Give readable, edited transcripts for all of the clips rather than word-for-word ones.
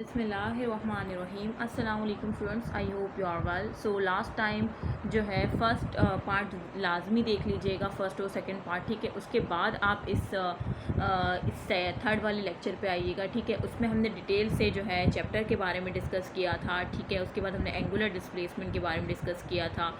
बिस्मिल्लाहिर्रहमानिर्रहीम। अस्सलाम वालेकुम students, I hope you are well. So last time जो है फ़र्स्ट पार्ट लाजमी देख लीजिएगा, फ़र्स्ट और सेकंड पार्ट, ठीक है। उसके बाद आप इस थर्ड वाले लेक्चर पे आइएगा, ठीक है। उसमें हमने डिटेल से जो है चैप्टर के बारे में डिस्कस किया था, ठीक है। उसके बाद हमने एंगुलर डिस्प्लेसमेंट के बारे में डिस्कस किया था,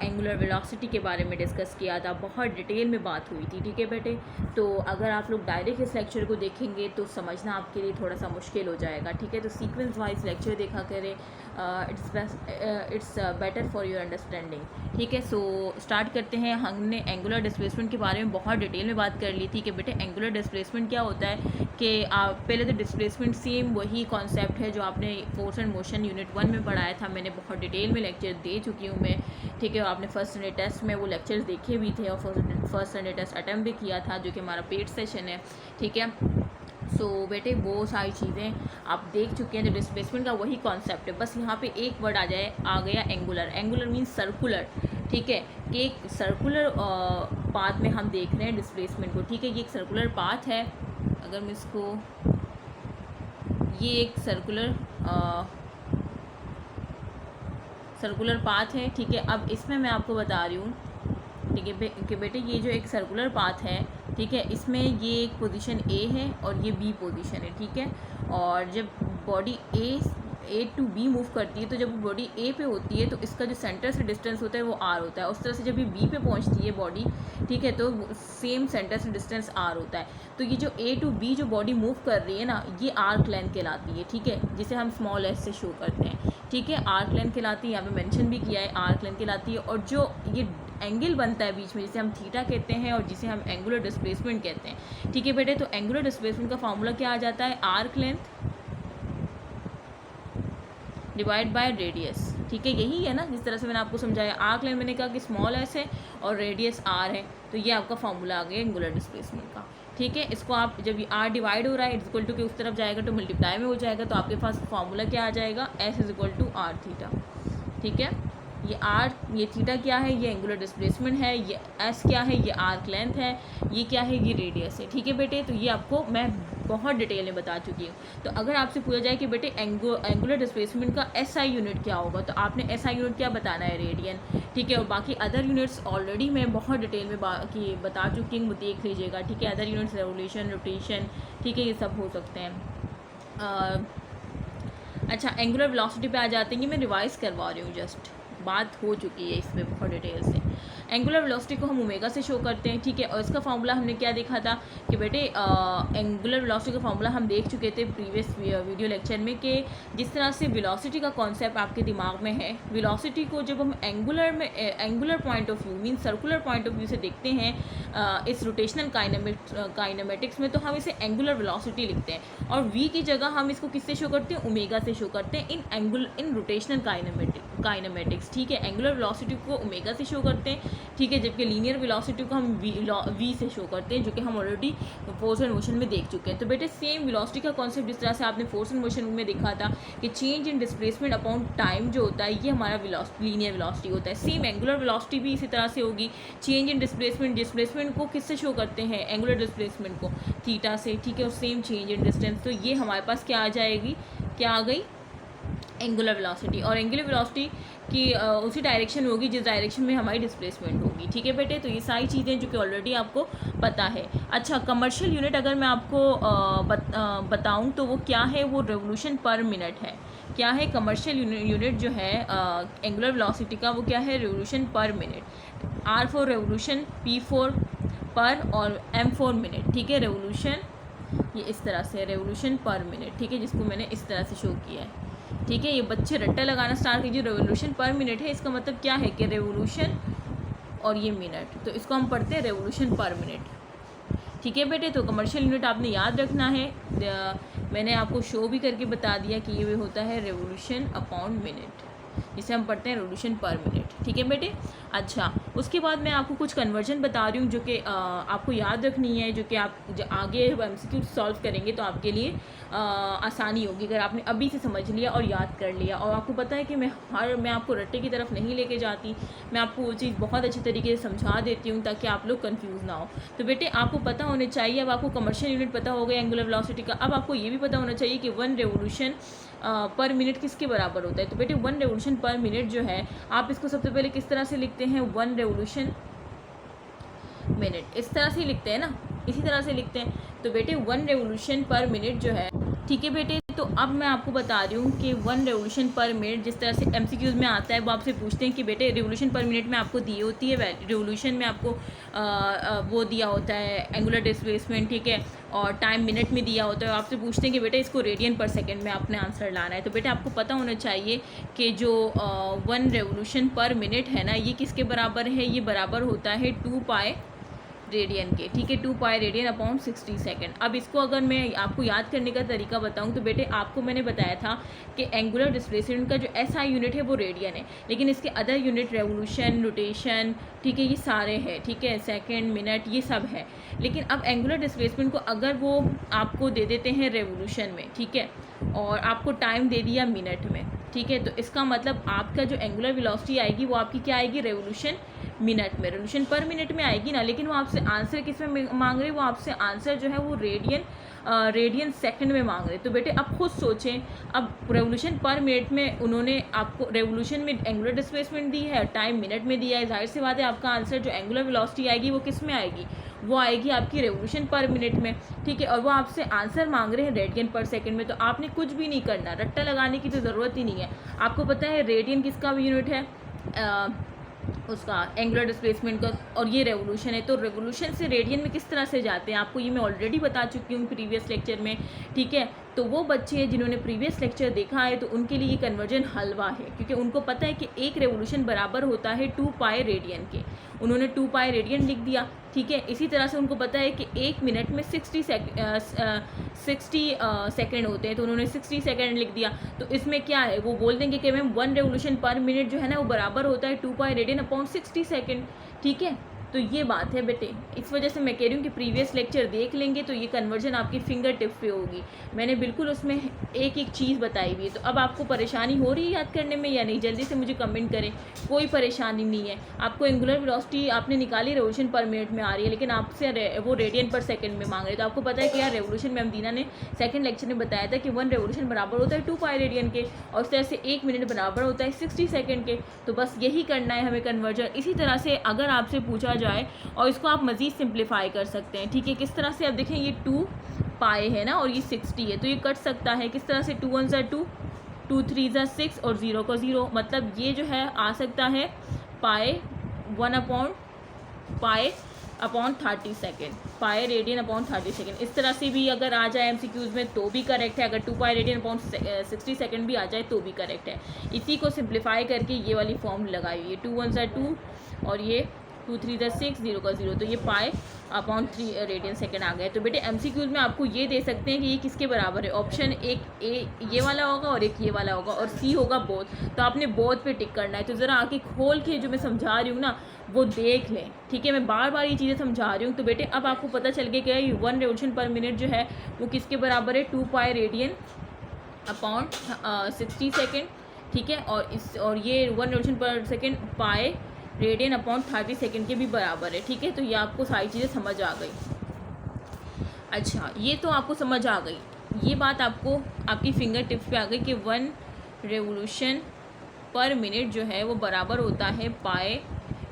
एंगुलर वेलोसिटी के बारे में डिस्कस किया था, बहुत डिटेल में बात हुई थी, ठीक है बेटे। तो अगर आप लोग डायरेक्ट इस लेक्चर को देखेंगे तो समझना आपके लिए थोड़ा सा मुश्किल हो जाएगा, ठीक है। तो सीक्वेंस वाइज लेक्चर देखा करें, it's better for your understanding, ठीक है। सो स्टार्ट करते हैं। हमने एंगुलर डिस्प्लेसमेंट के बारे में बहुत डिटेल में बात कर ली थी कि बेटे एंगुलर डिस्प्लेसमेंट क्या होता है, कि आप पहले तो डिस्प्लेसमेंट सेम वही कॉन्सेप्ट है जो आपने फोर्स एंड मोशन यूनिट 1 में पढ़ाया था, मैंने बहुत डिटेल में लेक्चर दे चुकी हूँ मैं, ठीक है। आपने फर्स्ट संडे टेस्ट में वो लेक्चर्स देखे भी थे और फर्स्ट संडे टेस्ट अटैम्प्ट भी किया था, जो कि हमारा पेड सेशन है, ठीक है। सो बेटे वो सारी चीज़ें आप देख चुके हैं। तो डिस्प्लेसमेंट का वही कॉन्सेप्ट है, बस यहाँ पे एक वर्ड आ गया एंगुलर। एंगुलर मीन्स सर्कुलर, ठीक है, कि एक सर्कुलर पाथ में हम देख रहे हैं डिस्प्लेसमेंट को, ठीक है। ये एक सर्कुलर पाथ है, अगर मैं इसको, ये एक सर्कुलर पाथ है, ठीक है। अब इसमें मैं आपको बता रही हूँ, ठीक है, कि बेटे ये जो एक सर्कुलर पाथ है, ठीक है, इसमें ये एक पोजीशन ए है और ये बी पोजीशन है, ठीक है। और जब body A to B move करती है, तो जब बॉडी ए पे होती है तो इसका जो सेंटर से डिस्टेंस होता है वो आर होता है। उस तरह से जब ये बी पे पहुंचती है बॉडी, ठीक है, तो सेम सेंटर से डिस्टेंस आर होता है। तो ये जो ए टू बी जो बॉडी मूव कर रही है ना, ये आर्क लेंथ कहलाती है, ठीक है, जिसे हम स्मॉल एस से शो करते हैं, ठीक है। आर्क लेंथ कहलाती है, यहाँ पे मेंशन भी किया है, आर्क लेंथ कहलाती है। और जो ये एंगल बनता है बीच में, जिसे हम थीटा कहते हैं और जिसे हम एंगुलर डिस्प्लेसमेंट कहते हैं, ठीक है बेटे। तो एंगुलर डिस्प्लेसमेंट का फार्मूला क्या आ जाता है, arc length divide by radius, ठीक है। यही है ना, जिस तरह से मैंने आपको समझाया। आर्क लेंथ मैंने कहा कि स्मॉल एस है और रेडियस आर है, तो ये आपका फार्मूला आ गया एंगुलर डिस्प्लेसमेंट का, ठीक है। इसको आप जब ये आर डिवाइड हो रहा है इक्वल टू के उस तरफ जाएगा तो मल्टीप्लाई में हो जाएगा, तो आपके पास फार्मूला क्या आ जाएगा, S is equal to R theta, ठीक है। ये थीटा क्या है, ये एंगुलर डिस्प्लेसमेंट है, ये एस क्या है, ये आर्क लेंथ है, ये क्या है, ये रेडियस है, ठीक है बेटे। तो ये आपको मैं बहुत डिटेल में बता चुकी हूँ। तो अगर आपसे पूछा जाए कि बेटे एंगुलर डिस्प्लेसमेंट का एसआई यूनिट क्या होगा, तो आपने एसआई यूनिट क्या बताना है, रेडियन, ठीक है। और बाकी अदर यूनिट्स ऑलरेडी मैं बहुत डिटेल में बता चुकी हूँ, देख लीजिएगा, ठीक है। अदर यूनिट्स रेवोल्यूशन, रोटेशन, ठीक है, ये सब हो सकते हैं। अच्छा, एंगुलर वेलोसिटी पे आ जाते हैं, ये मैं रिवाइज करवा रही हूँ, जस्ट बात हो चुकी है इसमें बहुत डिटेल से। एंगुलर वेलोसिटी को हम ओमेगा से शो करते हैं, ठीक है। और इसका फार्मूला हमने क्या देखा था कि बेटे एंगुलर वेलोसिटी का फार्मूला हम देख चुके थे प्रीवियस वीडियो लेक्चर में, कि जिस तरह से वेलोसिटी का कॉन्सेप्ट आपके दिमाग में है, वेलोसिटी को जब हम angular point of view mean circular point of view से देखते हैं इस रोटेशनल काइनेमेटिक्स में, तो हम इसे एंगुलर वेलोसिटी लिखते हैं। और वी की जगह हम इसको किससे शो करते हैं, ओमेगा से शो करते हैं, इन रोटेशनल काइनेमेटिक्स, ठीक है। एंगुलर वेलोसिटी को ओमेगा से शो करते हैं, ठीक है, जबकि लीनियर वेलोसिटी को हम वी से शो करते हैं, जो कि हम ऑलरेडी फोर्स एंड मोशन में देख चुके हैं। तो बेटे सेम वेलोसिटी का कॉन्सेप्ट जिस तरह से आपने फोर्स एंड मोशन में देखा था कि change in displacement upon time जो होता है, ये हमारा लीनियर वेलोसिटी होता है। सेम एंगुलर वेलोसिटी भी इसी तरह से होगी, चेंज इन डिस्प्लेसमेंट को किससे शो करते हैं, एंगुलर डिस्प्लेसमेंट को थीटा से, ठीक है। और सेम चेंज इन डिस्टेंस, तो ये हमारे पास क्या आ जाएगी, क्या आ गई, एंगुलर वेलोसिटी। और एंगुलर वेलोसिटी की उसी डायरेक्शन में होगी जिस डायरेक्शन में हमारी डिस्प्लेसमेंट होगी, ठीक है बेटे। तो ये सारी चीज़ें जो कि ऑलरेडी आपको पता है। अच्छा, कमर्शियल यूनिट अगर मैं आपको बताऊं तो वो क्या है, वो रेवोल्यूशन पर मिनट है। क्या है कमर्शियल यूनिट जो है एंगुलर वेलोसिटी का, वो क्या है, revolution per minute. R for revolution, P for per, और एम फॉर मिनट, ठीक है। रेवोल्यूशन ये इस तरह से रेवोल्यूशन पर मिनट, ठीक है, जिसको मैंने इस तरह से शो किया है, ठीक है। ये बच्चे रट्टा लगाना स्टार्ट कीजिए, रेवोल्यूशन पर मिनट है, इसका मतलब क्या है कि रेवोल्यूशन और ये मिनट, तो इसको हम पढ़ते हैं रेवोल्यूशन पर मिनट, ठीक है बेटे। तो कमर्शियल यूनिट आपने याद रखना है, मैंने आपको शो भी करके बता दिया कि ये होता है रेवोल्यूशन अपॉन मिनट, जिसे हम पढ़ते हैं रेवोल्यूशन पर मिनट, ठीक है बेटे। अच्छा, उसके बाद मैं आपको कुछ कन्वर्जन बता रही हूँ जो कि आपको याद रखनी है, जो कि आप आगे MCQ सॉल्व करेंगे तो आपके लिए आसानी होगी अगर आपने अभी से समझ लिया और याद कर लिया। और आपको पता है कि मैं आपको रट्टे की तरफ नहीं लेके जाती, मैं आपको वो चीज़ बहुत अच्छी तरीके से समझा देती हूँ ताकि आप लोग कंफ्यूज ना हो। तो बेटे आपको पता होने चाहिए, अब आपको कमर्शियल यूनिट पता हो गया एंगुलर वेलोसिटी का, अब आपको ये भी पता होना चाहिए कि 1 रेवोल्यूशन पर मिनट किसके बराबर होता है। तो बेटे 1 रेवोल्यूशन पर मिनट जो है आप इसको सबसे पहले किस तरह से लिखते हैं, 1 रेवोल्यूशन मिनट, इस तरह से लिखते हैं ना, इसी तरह से लिखते हैं। तो बेटे 1 रेवोल्यूशन पर मिनट जो है, ठीक है बेटे। तो अब मैं आपको बता रही हूँ कि 1 रेवोल्यूशन पर मिनट जिस तरह से MCQs में आता है वो आपसे पूछते हैं कि बेटे रेवोल्यूशन पर मिनट में आपको दी होती है रेवोल्यूशन में आपको वो दिया होता है एंगुलर डिस्प्लेसमेंट, ठीक है, और टाइम मिनट में दिया होता है। आपसे पूछते हैं कि बेटे इसको रेडियन पर सेकंड में आपने आंसर लाना है। तो बेटे आपको पता होना चाहिए कि जो 1 रेवोल्यूशन पर मिनट है ना, ये किसके बराबर है, ये बराबर होता है 2 पाई रेडियन के, ठीक है, 2 पाई रेडियन अपॉन 60 सेकेंड। अब इसको अगर मैं आपको याद करने का तरीका बताऊं तो बेटे आपको मैंने बताया था कि एंगुलर डिस्प्लेसमेंट का जो SI यूनिट है वो रेडियन है, लेकिन इसके अदर यूनिट रेवोल्यूशन, रोटेशन, ठीक है, ये सारे हैं, ठीक है, सेकेंड, मिनट, ये सब है। लेकिन अब एंगुलर डिस्प्लेसमेंट को अगर वो आपको दे देते हैं रेवोल्यूशन में, ठीक है, और आपको टाइम दे दिया मिनट में, ठीक है, तो इसका मतलब आपका जो एंगुलर वेलोसिटी आएगी वो आपकी क्या आएगी, रेवोल्यूशन मिनट में, रेवोल्यूशन पर मिनट में आएगी ना। लेकिन वो आपसे आंसर किस में मांग रहे, वो आपसे आंसर जो है वो रेडियन सेकंड में मांग रहे। तो बेटे अब खुद सोचें, अब रेवोल्यूशन पर मिनट में उन्होंने आपको रेवोल्यूशन में एंगुलर डिस्प्लेसमेंट दी है, टाइम मिनट में दिया है, जाहिर सी बात है आपका आंसर जो एंगुलर वेलोसिटी आएगी वो किस में आएगी, वो आएगी आपकी रेवोल्यूशन पर मिनट में, ठीक है। और वो आपसे आंसर मांग रहे हैं रेडियन पर सेकंड में। तो आपने कुछ भी नहीं करना, रट्टा लगाने की तो ज़रूरत ही नहीं है। आपको पता है रेडियन किसका यूनिट है, उसका एंगुलर डिस्प्लेसमेंट का, और ये रेवोल्यूशन है। तो रेवोल्यूशन से रेडियन में किस तरह से जाते हैं आपको ये मैं ऑलरेडी बता चुकी हूँ प्रीवियस लेक्चर में, ठीक है। तो वो बच्चे हैं जिन्होंने प्रीवियस लेक्चर देखा है तो उनके लिए ये कन्वर्जन हलवा है, क्योंकि उनको पता है कि एक रेवोल्यूशन बराबर होता है 2 पाई रेडियन के, उन्होंने 2 पाई रेडियन लिख दिया, ठीक है। इसी तरह से उनको पता है कि 1 मिनट में 60 सेकेंड होते हैं, तो उन्होंने 60 सेकेंड लिख दिया। तो इसमें क्या है, वो बोल देंगे कि मैम 1 रेवोल्यूशन पर मिनट जो है ना वो बराबर होता है 2 पाई रेडियन अपॉन 60 सेकेंड, ठीक है। तो ये बात है बेटे, इस वजह से मैं कह रही हूँ कि प्रीवियस लेक्चर देख लेंगे तो ये कन्वर्जन आपकी फिंगर टिप पे होगी। मैंने बिल्कुल उसमें एक एक चीज़ बताई हुई है। तो अब आपको परेशानी हो रही है याद करने में या नहीं, जल्दी से मुझे कमेंट करें। कोई परेशानी नहीं है, आपको एंगुलर वेलोसिटी आपने निकाली रेवोल्यूशन पर मिनट में आ रही है, लेकिन आपसे वो रेडियन पर सेकंड में मांग रहे। तो आपको पता है कि यार रेवोल्यूशन में दीना ने सेकंड लेक्चर में बताया था कि 1 रेवोल्यूशन बराबर होता है 2 पाई रेडियन के, और उस तरह से 1 मिनट बराबर होता है 60 सेकेंड के। तो बस यही करना है हमें कन्वर्जन। इसी तरह से अगर आपसे पूछा जाए और इसको आप मज़ीद सिंप्लीफाई कर सकते हैं, ठीक है। किस तरह से, अब देखें ये 2 पाई है ना और ये 60 है, तो ये कट सकता है किस तरह से, 2 1 ज़ा 2, 2 3 ज़ा 6 और 0 का 0, मतलब ये जो है आ सकता है पाई 1 upon 30 second, pi radian upon 30 second. इस तरह से भी अगर आ जाए MCQs में तो भी करेक्ट है, अगर 2 पाई रेडियन अपॉन 60 सेकेंड भी आ जाए तो भी करेक्ट है। इसी को सिंप्लीफाई करके ये वाली फॉर्म लगाई हुई है, 2 1 ज़ा 2 और ये 2 3 ज़ा 6, 0 का 0, तो ये पाई अपॉन 3 रेडियन सेकेंड आ गया। तो बेटे MCQs में आपको ये दे सकते हैं कि ये किसके बराबर है, ऑप्शन एक ए ये वाला होगा और एक ये वाला होगा और सी होगा बोथ। तो आपने बोथ पे टिक करना है। तो ज़रा आके खोल के जो मैं समझा रही हूँ ना वो देख लें, ठीक है। मैं बार बार ये चीज़ें समझा रही हूँ। तो बेटे अब आपको पता चल गया कि 1 रेवोल्यूशन पर मिनट जो है वो किसके बराबर है, 2 पाई रेडियन अपॉन 60 सेकेंड, ठीक है। और ये 1 रेवोल्यूशन पर second pi radian upon 30 second के भी बराबर है, ठीक है। तो ये आपको सारी चीज़ें समझ आ गई। अच्छा, ये तो आपको समझ आ गई, ये बात आपको आपकी फिंगर टिप्स पे आ गई कि 1 रेवोल्यूशन पर मिनट जो है वो बराबर होता है पाई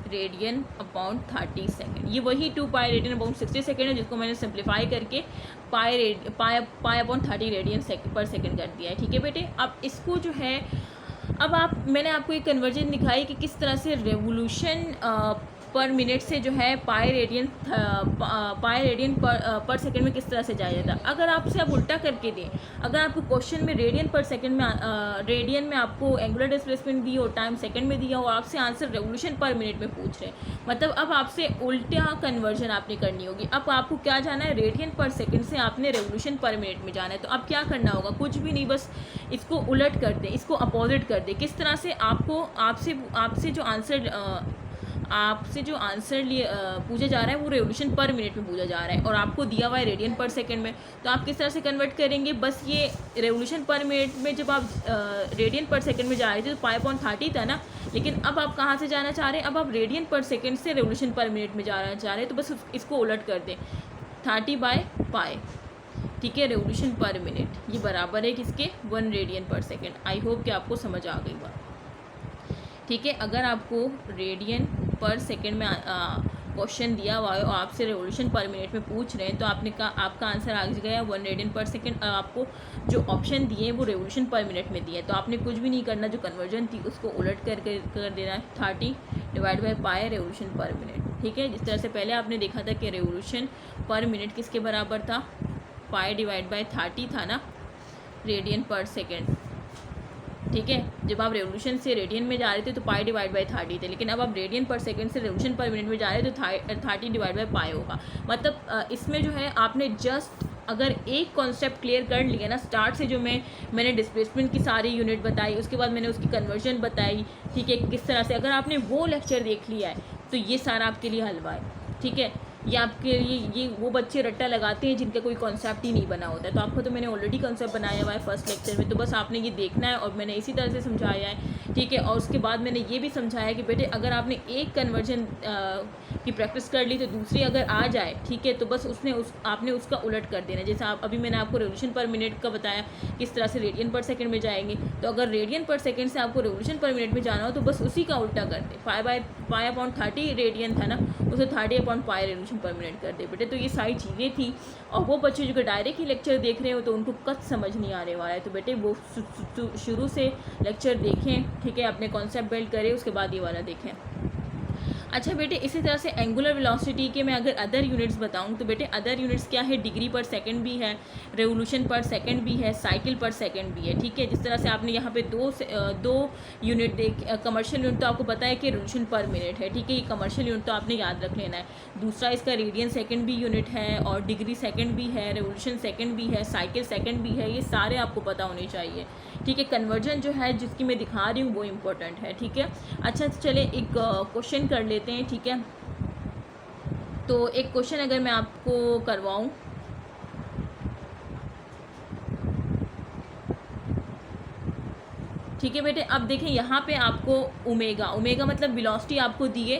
रेडियन अपॉन 30 सेकेंड। ये वही 2 पाई रेडियन अपॉन 60 सेकेंड है जिसको मैंने सिंप्लीफाई करके पाई अपॉन 30 रेडियन पर सेकेंड कर दिया है, ठीक है बेटे। अब इसको जो है, अब मैंने आपको एक कन्वर्जन दिखाई कि किस तरह से रेवोल्यूशन पर मिनट से जो है पाई रेडियन पर सेकंड में किस तरह से जाया जाता है। अगर आपसे आप उल्टा करके दें, अगर आपको क्वेश्चन में रेडियन पर सेकंड में रेडियन में आपको एंगुलर डिस्प्लेसमेंट दी और टाइम सेकंड में दिया और आपसे आंसर रेवोल्यूशन पर मिनट में पूछ रहे हैं, मतलब अब आपसे उल्टा कन्वर्जन आपने करनी होगी। अब आपको क्या जाना है, रेडियन पर सेकंड से आपने रेवोल्यूशन पर मिनट में जाना है। तो अब क्या करना होगा, कुछ भी नहीं, बस इसको उलट कर दें, इसको अपोजिट कर दें। किस तरह से आपको आपसे जो आंसर आपसे जो आंसर पूछा जा रहा है वो रेवोल्यूशन पर मिनट में पूछा जा रहा है और आपको दिया हुआ है रेडियन पर सेकंड में, तो आप किस तरह से कन्वर्ट करेंगे? बस ये रेवोल्यूशन पर मिनट में जब आप रेडियन पर सेकंड में जा रहे थे तो पाई/30 था ना, लेकिन अब आप कहाँ से जाना चाह रहे हैं? अब आप रेडियन पर सेकंड से रेवोल्यूशन पर मिनट में जाना चाह रहे हैं, तो बस इसको उलट कर दें, 30/पाई, ठीक है, रेवोल्यूशन पर मिनट ये बराबर है किसके? 1 रेडियन पर सेकंड। आई होप कि आपको समझ आ गई बात, ठीक है। अगर आपको रेडियन पर सेकंड में क्वेश्चन दिया हुआ है और आपसे रेवोल्यूशन पर मिनट में पूछ रहे हैं, तो आपने कहा आपका आंसर आ गया 1 रेडियन पर सेकंड। आपको जो ऑप्शन दिए वो रेवोल्यूशन पर मिनट में दिए, तो आपने कुछ भी नहीं करना, जो कन्वर्जन थी उसको उलट कर देना है, 30/पाई रेवोल्यूशन पर मिनट, ठीक है। जिस तरह से पहले आपने देखा था कि रेवोल्यूशन पर मिनट किसके बराबर था? पाई/30 था ना, रेडियन पर सेकेंड, ठीक है। जब आप रेवोल्यूशन से रेडियन में जा रहे थे तो पाई/30 थे, लेकिन अब आप रेडियन पर सेकंड से रेवोल्यूशन पर मिनट में जा रहे हैं तो 30/पाई होगा। मतलब इसमें जो है आपने जस्ट अगर एक कॉन्सेप्ट क्लियर कर लिया ना स्टार्ट से, जो मैंने डिस्प्लेसमेंट की सारी यूनिट बताई, उसके बाद मैंने उसकी कन्वर्जन बताई, ठीक है, किस तरह से, अगर आपने वो लेक्चर देख लिया है तो ये सारा आपके लिए हलवा है, ठीक है। ये आपके लिए, ये वो बच्चे रट्टा लगाते हैं जिनका कोई कॉन्सेप्ट ही नहीं बना होता है, तो आपको तो मैंने ऑलरेडी कॉन्सेप्ट बनाया हुआ है फर्स्ट लेक्चर में, तो बस आपने ये देखना है और मैंने इसी तरह से समझाया है, ठीक है। और उसके बाद मैंने ये भी समझाया कि बेटे अगर आपने एक कन्वर्जन की प्रैक्टिस कर ली तो दूसरी अगर आ जाए, ठीक है, तो बस आपने उसका उलट कर देना। जैसे अभी मैंने आपको रेवोल्यूशन पर मिनट का बताया किस तरह से रेडियन पर सेकंड में जाएंगे, तो अगर रेडियन पर सेकंड से आपको रेवोल्यूशन पर मिनट में जाना हो तो बस उसी का उल्टा कर दे, पाई/30 रेडियन था ना, उसे 30/पाई रेवोल्यूशन पर मिनट कर दे बेटे। तो ये सारी चीज़ें थी, और वो बच्चे जो डायरेक्ट ही लेक्चर देख रहे हो तो उनको कच समझ नहीं आने वाला है, तो बेटे वो शुरू से लेक्चर देखें, ठीक है, अपने कॉन्सेप्ट बिल्ड करें, उसके बाद ये वाला देखें। अच्छा बेटे, इसी तरह से एंगुलर वेलोसिटी के मैं अगर अदर यूनिट्स बताऊं तो बेटे अदर यूनिट्स क्या है? डिग्री पर सेकंड भी है, रेवोल्यूशन पर सेकंड भी है, साइकिल पर सेकंड भी है, ठीक है। जिस तरह से आपने यहाँ पे दो यूनिट कमर्शियल यूनिट तो आपको पता है कि रेवोल्यूशन पर मिनट है, ठीक है, ये कमर्शियल यूनिट तो आपने याद रख लेना है। दूसरा इसका रेडियन सेकेंड भी यूनिट है, और डिग्री सेकेंड भी है, रेवोल्यूशन सेकेंड भी है, साइकिल सेकेंड भी है, ये सारे आपको पता होने चाहिए, ठीक है। कन्वर्जन जो है जिसकी मैं दिखा रही हूँ वो इम्पोर्टेंट है, ठीक है। अच्छा चले एक क्वेश्चन कर लेते हैं, ठीक है। तो एक क्वेश्चन अगर मैं आपको करवाऊँ, ठीक है बेटे, अब देखें यहाँ पे आपको ओमेगा मतलब वेलोसिटी आपको दी है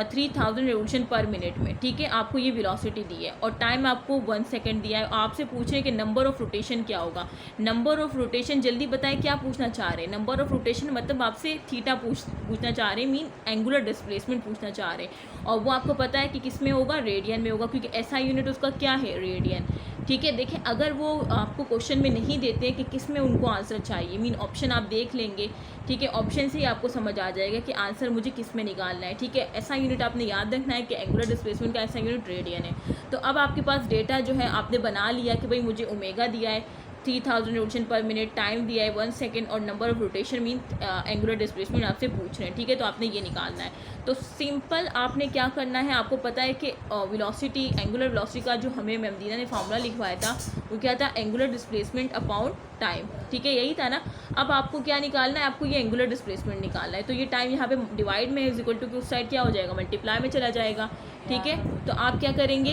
3000 रेवोल्यूशन पर मिनट में, ठीक है, आपको ये वेलोसिटी दी है और टाइम आपको 1 सेकंड दिया है। आपसे पूछे कि नंबर ऑफ रोटेशन क्या होगा। नंबर ऑफ रोटेशन जल्दी बताएं क्या पूछना चाह रहे हैं? नंबर ऑफ रोटेशन मतलब आपसे थीटा पूछना चाह रहे हैं, मीन एंगुलर डिस्प्लेसमेंट पूछना चाह रहे हैं, और वो आपको पता है कि किस में होगा? रेडियन में होगा, क्योंकि ऐसा यूनिट उसका क्या है? रेडियन, ठीक है। देखें अगर वो आपको क्वेश्चन में नहीं देते कि किस में उनको आंसर चाहिए, मीन ऑप्शन आप देख लेंगे, ठीक है, ऑप्शन से ही आपको समझ आ जाएगा कि आंसर मुझे किस में निकालना है, ठीक है। ऐसा यूनिट आपने याद रखना है कि एंगुलर डिस्प्लेसमेंट का ऐसा यूनिट रेडियन है। तो अब आपके पास डेटा जो है आपने बना लिया कि भाई मुझे ओमेगा दिया है 3000 रेवोल्यूशन पर मिनट, टाइम दिया है 1 सेकेंड, और number of rotation mean angular displacement आपसे पूछ रहे हैं, ठीक है। तो आपने ये निकालना है। तो सिंपल आपने क्या करना है, आपको पता है कि वेलोसिटी, एंगुलर वेलोसिटी का जो हमें मैम दीना ने फार्मूला लिखवाया था वो क्या था? एंगुलर डिस्प्लेसमेंट अपॉन टाइम, ठीक है, यही था ना। अब आपको क्या निकालना है? आपको ये एंगुलर डिस्प्लेसमेंट निकालना है। तो ये टाइम यहाँ पे डिवाइड में इज इक्वल टू कि उस साइड क्या हो जाएगा? मल्टीप्लाई में चला जाएगा, ठीक है। तो आप क्या करेंगे?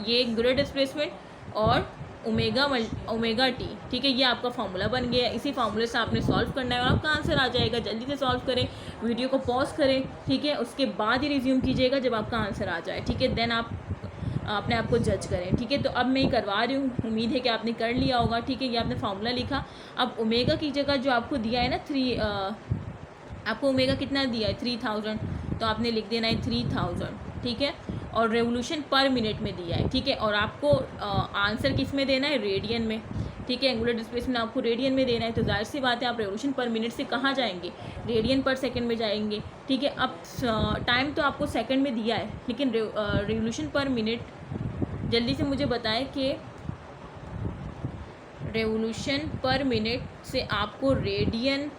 ये एंगुलर डिस्प्लेसमेंट और ओमेगा टी, ठीक है, ये आपका फार्मूला बन गया। इसी फार्मूले से आपने सॉल्व करना है और आपका आंसर आ जाएगा। जल्दी से सॉल्व करें, वीडियो को पॉज करें, ठीक है, उसके बाद ही रिज्यूम कीजिएगा जब आपका आंसर आ जाए, ठीक है। देन आप अपने आप को जज करें, ठीक है। तो अब मैं ये करवा रही हूँ, उम्मीद है कि आपने कर लिया होगा, ठीक है। ये आपने फार्मूला लिखा। अब ओमेगा की जगह जो आपको दिया है ना आपको ओमेगा कितना दिया है? 3000, तो आपने लिख देना है 3000, ठीक है, और रेवोल्यूशन पर मिनट में दिया है, ठीक है। और आपको आंसर किस में देना है? रेडियन में, ठीक है। एंगुलर डिस्प्लेसमेंट आपको रेडियन में देना है, तो जाहिर सी बात है आप रेवोल्यूशन पर मिनट से कहाँ जाएंगे? रेडियन पर सेकंड में जाएंगे, ठीक है। अब टाइम तो आपको सेकंड में दिया है, लेकिन रेवोल्यूशन पर मिनट जल्दी से मुझे बताएं कि रेवोल्यूशन पर मिनट से आपको रेडियन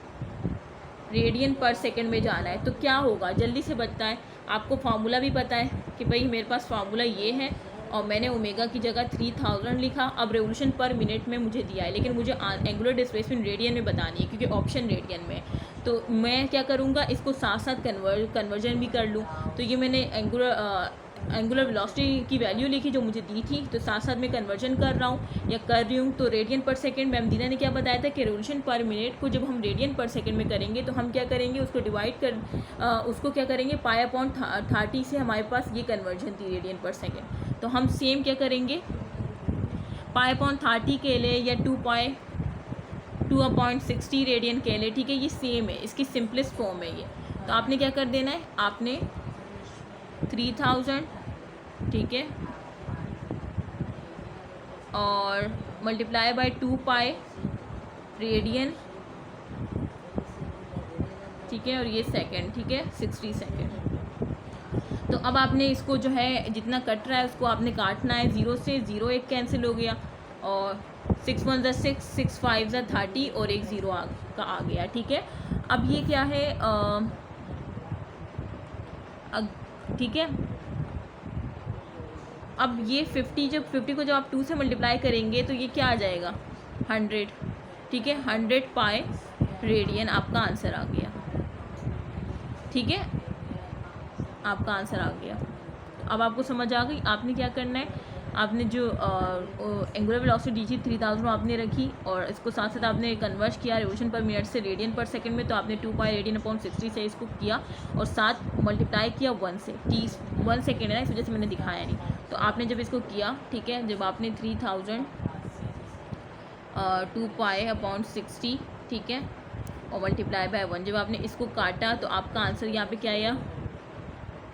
पर सेकंड में जाना है, तो क्या होगा? जल्दी से बताएं। आपको फार्मूला भी पता है कि भाई मेरे पास फार्मूला ये है और मैंने ओमेगा की जगह 3000 लिखा। अब रेवोल्यूशन पर मिनट में मुझे दिया है, लेकिन मुझे एंगुलर डिस्प्लेसमेंट रेडियन में बतानी है क्योंकि ऑप्शन रेडियन में है। तो मैं क्या करूँगा, इसको साथ साथ कन्वर्जन भी कर लूँ। तो ये मैंने एंगुलर वेलोसिटी की वैल्यू लिखी जो मुझे दी थी, तो साथ साथ मैं कन्वर्जन कर रहा हूँ या कर रही हूँ। तो रेडियन पर सेकंड, मैम दीना ने क्या बताया था कि रेवोल्यूशन पर मिनट को जब हम रेडियन पर सेकंड में करेंगे तो हम क्या करेंगे, उसको डिवाइड कर उसको क्या करेंगे, पाई अपॉन 30 से हमारे पास ये कन्वर्जन थी रेडियन पर सेकेंड। तो हम सेम क्या करेंगे, पाई अपॉन 30 के लिए या 2/60 रेडियन के लिए, ठीक है, ये सेम है, इसकी सिंपलेस्ट फॉर्म है ये। तो आपने क्या कर देना है, आपने 3000, ठीक है, और मल्टीप्लाई बाय 2 पाई रेडियन, ठीक है, और ये सेकंड, ठीक है, 60 सेकंड। तो अब आपने इसको जो है जितना कट रहा है उसको आपने काटना है, 0 से 0 एक कैंसिल हो गया, और 6 1 ज़ा 6, 6 5 ज़ा 30, और एक 0 का आ गया, ठीक है। अब ये क्या है, ठीक है, अब ये 50 को जब आप 2 से मल्टीप्लाई करेंगे तो ये क्या आ जाएगा, 100, ठीक है, 100 पाई रेडियन आपका आंसर आ गया, ठीक है, आपका आंसर आ गया। तो अब आपको समझ आ गई, आपने क्या करना है, आपने जो एंगुलर वेलोसिटी दी थी 3000 आपने रखी, और इसको साथ साथ आपने कन्वर्ट किया रेवोल्यूशन पर मिनट से रेडियन पर सेकंड में, तो आपने 2 पाई रेडियन अपॉन 60 से इसको किया, और साथ मल्टीप्लाई किया 1 से, 1 सेकेंड है ना, इस वजह से मैंने दिखाया नहीं। तो आपने जब इसको किया, ठीक है, जब आपने 3000 2 पाई अपॉन 60, ठीक है, और मल्टीप्लाई बाय 1, जब आपने इसको काटा तो आपका आंसर यहाँ पे क्या आया,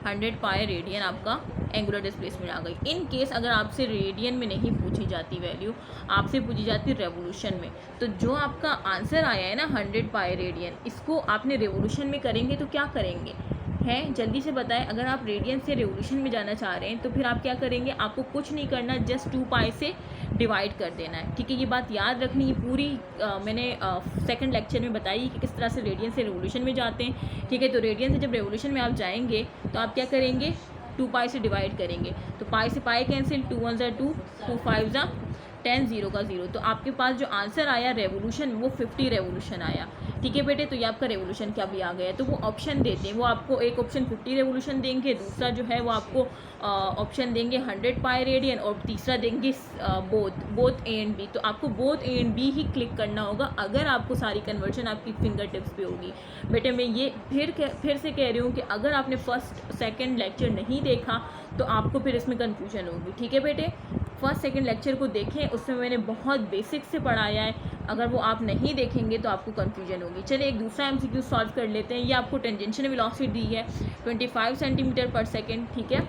100 पाई रेडियन आपका एंगुलर डिस्प्लेसमेंट आ गई। इन केस अगर आपसे रेडियन में नहीं पूछी जाती वैल्यू, आपसे पूछी जाती रेवोल्यूशन में, तो जो आपका आंसर आया है ना 100 पाई रेडियन, इसको आपने रेवोल्यूशन में करेंगे तो क्या करेंगे, हैं जल्दी से बताएं। अगर आप रेडियन से रेवोल्यूशन में जाना चाह रहे हैं तो फिर आप क्या करेंगे, आपको कुछ नहीं करना, जस्ट 2 पाई से डिवाइड कर देना है, ठीक है। ये बात याद रखनी है पूरी, मैंने सेकंड लेक्चर में बताई कि किस तरह से रेडियन से रेवोल्यूशन में जाते हैं, ठीक है। तो रेडियन से जब रेवोल्यूशन में आप जाएंगे तो आप क्या करेंगे, 2 पाई से डिवाइड करेंगे, तो पाई से पाई कैंसिल, 2 1 ज़ा 2, 2 5 ज़ा 10, 0 का 0, तो आपके पास जो आंसर आया रेवोल्यूशन वो 50 रेवोल्यूशन आया, ठीक है बेटे। तो ये आपका रेवोल्यूशन क्या भी आ गया। तो वो ऑप्शन देते हैं, वो आपको एक ऑप्शन 50 रेवोल्यूशन देंगे, दूसरा जो है वो आपको ऑप्शन देंगे 100 पाई रेडियन, और तीसरा देंगे बोथ ए एंड बी। तो आपको बोथ ए एंड बी ही क्लिक करना होगा अगर आपको सारी कन्वर्जन आपकी फिंगर टिप्स पे होगी। बेटे मैं ये फिर से कह रही हूँ कि अगर आपने फर्स्ट सेकेंड लेक्चर नहीं देखा तो आपको फिर इसमें कन्फ्यूजन होगी, ठीक है बेटे। फर्स्ट सेकंड लेक्चर को देखें, उसमें मैंने बहुत बेसिक से पढ़ाया है, अगर वो आप नहीं देखेंगे तो आपको कन्फ्यूजन होगी। चलिए एक दूसरा एमसीक्यू सॉल्व कर लेते हैं। ये आपको टेंजेंशियल वेलोसिटी दी है 25 सेंटीमीटर पर सेकेंड, ठीक है,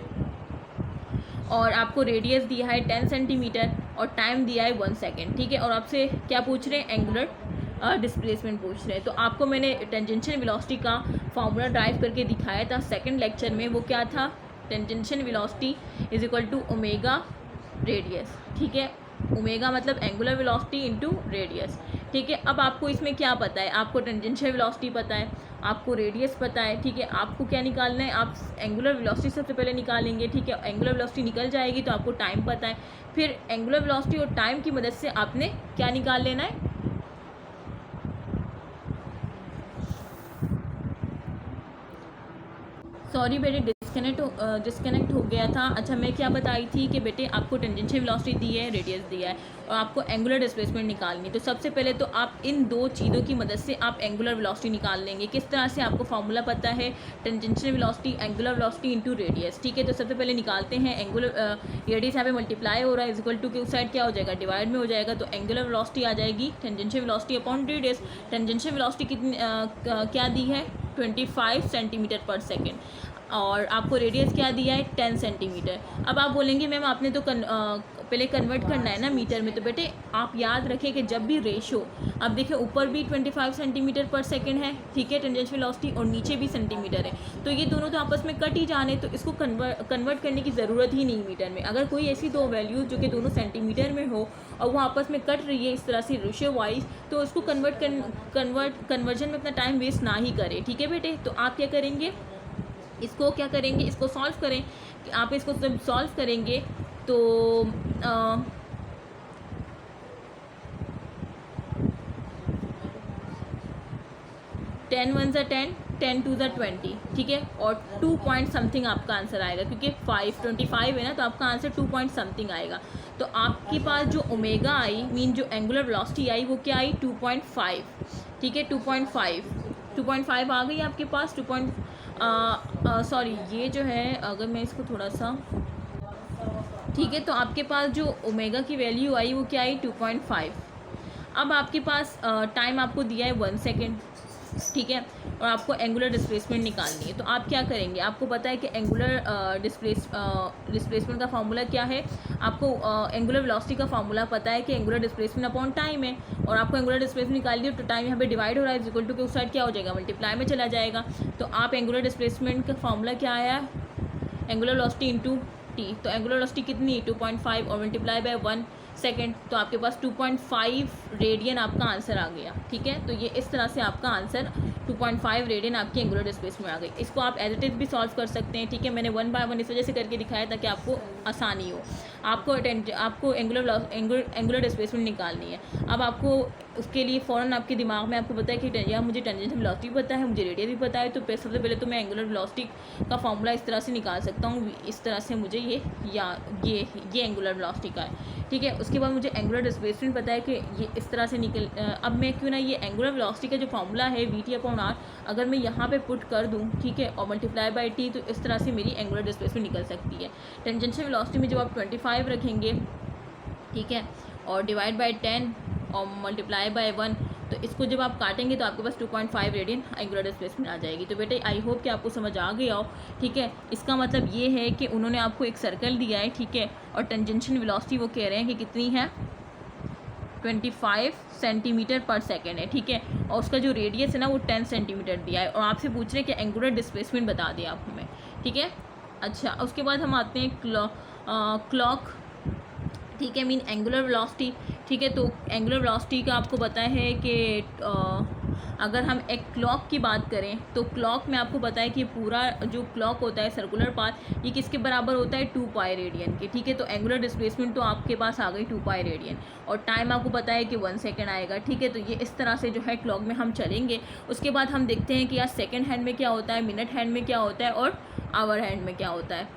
और आपको रेडियस दिया है 10 सेंटीमीटर, और टाइम दिया है 1 सेकेंड, ठीक है। और आपसे क्या पूछ रहे हैं, एंगुलर डिस्प्लेसमेंट पूछ रहे हैं। तो आपको मैंने टेंजेंशियल वेलोसिटी का फॉर्मूला ड्राइव करके दिखाया था सेकंड लेक्चर में, वो क्या था, tangential velocity is equal to omega radius, ठीक है, ओमेगा मतलब एंगुलर वेलोसिटी इनटू रेडियस, ठीक है। अब आपको इसमें क्या पता है, आपको टेंजेंशियल वेलोसिटी पता है, आपको रेडियस पता है, ठीक है। आपको क्या निकालना है, आप एंगुलर वेलोसिटी सबसे पहले निकालेंगे, ठीक है। एंगुलर वेलोसिटी निकल जाएगी तो आपको टाइम पता है, फिर एंगुलर वेलोसिटी और टाइम की मदद से आपने क्या निकाल लेना है, सॉरी बेटे डिस्कनेक्ट हो गया था। अच्छा मैं क्या बताई थी कि बेटे आपको टेंजेंशियल वेलोसिटी दी है, रेडियस दिया है, और आपको एंगुलर डिस्प्लेसमेंट निकालनी है। तो सबसे पहले तो आप इन दो चीज़ों की मदद से आप एंगुलर वेलोसिटी निकाल लेंगे। किस तरह से, आपको फार्मूला पता है, tangential velocity angular velocity into radius, ठीक है। तो सबसे पहले निकालते हैं, एंगुलर रेडियस यहाँ पे मल्टीप्लाई हो रहा है, इज इक्वल टू के उस साइड क्या हो जाएगा, डिवाइड में हो जाएगा, तो एंगुलर वेलोसिटी आ जाएगी tangential velocity upon radius. Tangential velocity कितनी क्या दी है, 25 सेंटीमीटर पर सेकेंड, और आपको रेडियस क्या दिया है, 10 सेंटीमीटर। अब आप बोलेंगे मैम आपने तो पहले कन्वर्ट करना है ना मीटर में, तो बेटे आप याद रखें कि जब भी रेशो, अब देखिए ऊपर भी 25 सेंटीमीटर पर सेकंड है, ठीक है, टेंजेंशियल वेलोसिटी, और नीचे भी सेंटीमीटर है, तो ये दोनों तो आपस में कट ही जाने, तो इसको कन्वर्ट करने की ज़रूरत ही नहीं मीटर में। अगर कोई ऐसी दो वैल्यू जो कि दोनों सेंटीमीटर में हो और वो आपस में कट रही है इस तरह से रेशियो वाइज, तो उसको कन्वर्जन में अपना टाइम वेस्ट ना ही करें, ठीक है बेटे। तो आप क्या करेंगे, इसको क्या करेंगे, इसको सॉल्व करें। कि आप इसको जब सॉल्व करेंगे तो 10 1 ज़ा 10, 10 2 ज़ा 20, ठीक है, और 2 पॉइंट समथिंग आपका आंसर आएगा, क्योंकि 525 है ना, तो आपका आंसर 2 पॉइंट समथिंग आएगा। तो आपके पास जो ओमेगा आई, मीन जो एंगुलर वेलोसिटी आई, वो क्या आई, 2.5, ठीक है, 2.5 आ गई आपके पास। सॉरी, ये जो है, अगर मैं इसको थोड़ा सा, ठीक है, तो आपके पास जो ओमेगा की वैल्यू आई वो क्या आई, 2.5। अब आपके पास टाइम आपको दिया है 1 सेकेंड, ठीक है, और आपको एंगुलर डिस्प्लेसमेंट निकालनी है। तो आप क्या करेंगे, आपको पता है कि एंगुलर डिस्प्लेसमेंट का फार्मूला क्या है, आपको एंगुलर वेलोसिटी का फार्मूला पता है कि एंगुलर डिस्प्लेसमेंट अपॉन टाइम है, और आपको एंगुलर डिस्प्लेसमेंट निकालनी है, तो टाइम यहाँ पे डिवाइड हो रहा है, इज इक्वल टू के उस साइड क्या हो जाएगा, मल्टीप्लाई में चला जाएगा। तो आप एंगुलर डिस्प्लेसमेंट का फार्मूला क्या आया, एंगुलर वेलोसिटी इंटू टी, तो एंगुलर वेलोसिटी कितनी, 2.5 और मल्टीप्लाई बाय 1 सेकेंड, तो आपके पास 2.5 रेडियन आपका आंसर आ गया, ठीक है। तो ये इस तरह से आपका आंसर 2.5 रेडियन आपकी एंगुलर डिस्प्लेसमेंट आ गई। इसको आप एज इट इज़ भी सॉल्व कर सकते हैं, ठीक है, मैंने 1 बाय 1 इस वजह से करके दिखाया ताकि आपको आसानी हो। आपको एंगुलर डिस्प्लेसमेंट निकालनी है। अब आपको उसके लिए फ़ौरन आपके दिमाग में आपको पता है कि या मुझे टेंजेंशियल वेलोसिटी भी पता है, मुझे रेडियस भी पता है, तो सबसे पहले तो मैं एंगुलर वेलोसिटी का फार्मूला इस तरह से निकाल सकता हूँ, इस तरह से मुझे ये एंगुलर वेलोसिटी का है, ठीक है। उसके बाद मुझे एंगुलर डिस्प्लेसमेंट पता है कि ये इस तरह से अब मैं क्यों ना ये एंगुलर वेलोसिटी का जो फार्मूला है VT/r, अगर मैं यहाँ पे पुट कर दूँ, ठीक है, और मल्टीप्लाई बाय टी, तो इस तरह से मेरी एंगुलर डिस्प्लेसमेंट निकल सकती है। टेंजेंशियल वेलोसिटी में जब आप 25 रखेंगे, ठीक है, और डिवाइड बाय 10 और मल्टीप्लाई बाय 1, तो इसको जब आप काटेंगे तो आपके पास 2.5 रेडियन एंगुलर डिस्प्लेसमेंट आ जाएगी। तो बेटे आई होप कि आपको समझ आ गया हो, ठीक है। इसका मतलब ये है कि उन्होंने आपको एक सर्कल दिया है, ठीक है, और टेंजेंशियल वेलोसिटी वो कह रहे हैं कि कितनी है, 25 सेंटीमीटर पर सेकेंड है, ठीक है, और उसका जो रेडियस है ना वो 10 सेंटीमीटर दिया है, और आपसे पूछ रहे हैं कि एंगुलर डिस्प्लेसमेंट बता दें आप हमें, ठीक है। अच्छा, उसके बाद हम आते हैं क्लॉक, ठीक है, मीन एंगुलर वेलोसिटी, ठीक है। तो एंगुलर वेलोसिटी का आपको पता है कि अगर हम एक क्लॉक की बात करें, तो क्लॉक में आपको पता है कि पूरा जो क्लॉक होता है सर्कुलर पाथ, ये किसके बराबर होता है, 2 पाई रेडियन के, ठीक है। तो एंगुलर डिस्प्लेसमेंट तो आपके पास आ गई 2 पाई रेडियन, और टाइम आपको पता है कि 1 सेकेंड आएगा, ठीक है। तो ये इस तरह से जो है क्लॉक में हम चलेंगे। उसके बाद हम देखते हैं कि यार सेकेंड हैंड में क्या होता है, मिनट हैंड में क्या होता है, और आवर हैंड में क्या होता है।